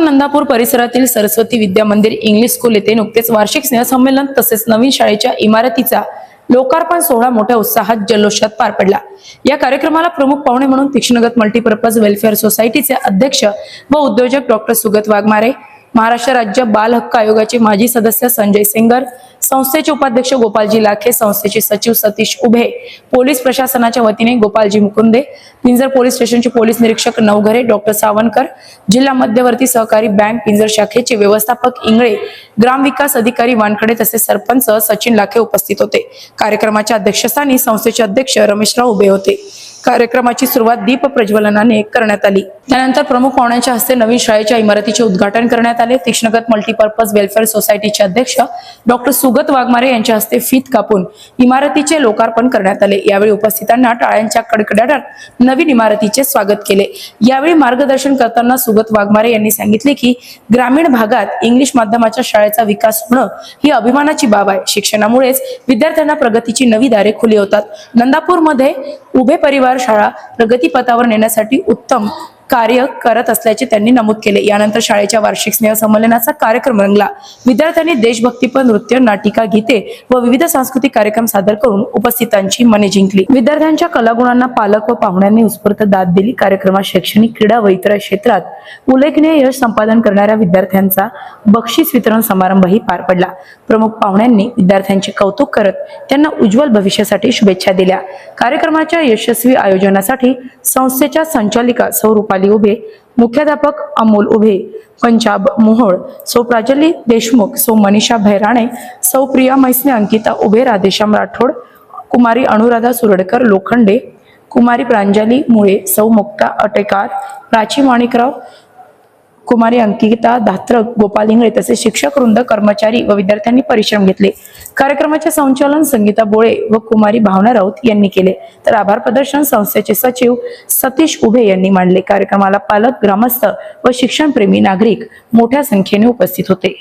नंदापूर परिसरातील सरस्वती विद्या मंदिर English school येथे नुकतेच वार्षिक स्नेहसंमेलन तसेच नवीन शाळेच्या इमारतीचा लोकार्पण सोहळा मोठ्या उत्साहात जल्लोषात पार पडला। या कार्यक्रमाला प्रमुख पाहुणे म्हणून तीक्ष्णगत मल्टीपर्पज वेलफेअर सोसायटीचे अध्यक्ष व उद्योजक डॉक्टर सुगत वाघमारे, महाराष्ट्र राज्य बाल हक्क आयोगाचे माजी सदस्य संजय सेंगर, संस्थेचे उपाध्यक्ष गोपालजी लाखे, संस्थेचे सचिव सतीश उभे, पोलीस प्रशासनाच्या वतीने गोपालजी मुकुंदे, पिंजर पोलीस स्टेशनचे पोलीस निरीक्षक नवघरे, डॉक्टर सावंतकर, जिल्हा मध्यवर्ती सहकारी बँक पिंजर शाखेचे व्यवस्थापक इंगळे, ग्रामविकास अधिकारी वानखडे तसेच सरपंच सचिन लाखे उपस्थित होते। कार्यक्रमाच्या अध्यक्षस्थानी संस्थेचे अध्यक्ष रमेशराव उभे होते। कार्यक्रमाची सुरुवात दीप प्रज्वलनाने करण्यात आली। त्यानंतर प्रमुख पाहुण्यांच्या हस्ते नवीन शाळेच्या इमारतीचे उद्घाटन करण्यात आले। तीक्ष्णगत मल्टीपर्पज वेलफेअर सोसायटीचे अध्यक्ष डॉक्टर सुगत वाघमारे यांच्या हस्ते फीत कापून इमारतीचे लोकार्पण करण्यात आले। यावेळी उपस्थितांना टाळ्यांच्या कडकडाटात नवीन इमारतीचे स्वागत केले। यावेळी मार्गदर्शन करताना सुगत वाघमारे यांनी सांगितले की ग्रामीण भागात इंग्लिश माध्यमाच्या शाळेचा विकास होणं ही अभिमानाची बाब आहे। शिक्षणामुळेच विद्यार्थ्यांना प्रगतीची नवी दारे खुली होतात। नंदापूरमध्ये उभे परिवार शाळा प्रगतीपथावर नेण्यासाठी उत्तम कार्य करत असल्याचे त्यांनी नमूद केले। यानंतर शाळेच्या वार्षिक स्नेहसंमेलनाचा कार्यक्रम रंगला। विद्यार्थ्यांनी देशभक्तीपर नृत्य, नाटिका, गीते व विविध सांस्कृतिक कार्यक्रम सादर करून उपस्थितांची मने जिंकली। विद्यार्थ्यांच्या कलागुणांना पालक व पाहुण्यांनी उत्स्फूर्त दाद दिली। कार्यक्रमात शैक्षणिक, क्रीडा व इतर क्षेत्रात उल्लेखनीय यश संपादन करणाऱ्या विद्यार्थ्यांचा बक्षीस वितरण समारंभही पार पडला। प्रमुख पाहुण्यांनी विद्यार्थ्यांचे कौतुक करत त्यांना उज्ज्वल भविष्यासाठी शुभेच्छा दिल्या। कार्यक्रमाच्या यशस्वी आयोजनासाठी संस्थेच्या संचालिका सौ रुपाली उभे, मुख्याध्यापक अमोल उभे, पंजाब मोहोळ, सौ प्राजली देशमुख, सौ मनीषा भैराणे, सौ प्रिया मैसने, अंकिता उभे, राधेश्याम राठोड, कुमारी अनुराधा सुरडकर लोखंडे, कुमारी प्रांजली मुळे, सौ मुक्ता अटेकार, प्राची माणिकराव, कुमारी अंकिता धात्रक, गोपाल इंगळे तसेच शिक्षक वृंद, कर्मचारी व विद्यार्थ्यांनी परिश्रम घेतले। कार्यक्रमाचे संचालन संगीता बोळे व कुमारी भावना राऊत यांनी केले, तर आभार प्रदर्शन संस्थेचे सचिव सतीश उभे यांनी मांडले। कार्यक्रमाला पालक, ग्रामस्थ व शिक्षणप्रेमी नागरिक मोठ्या संख्येने उपस्थित होते।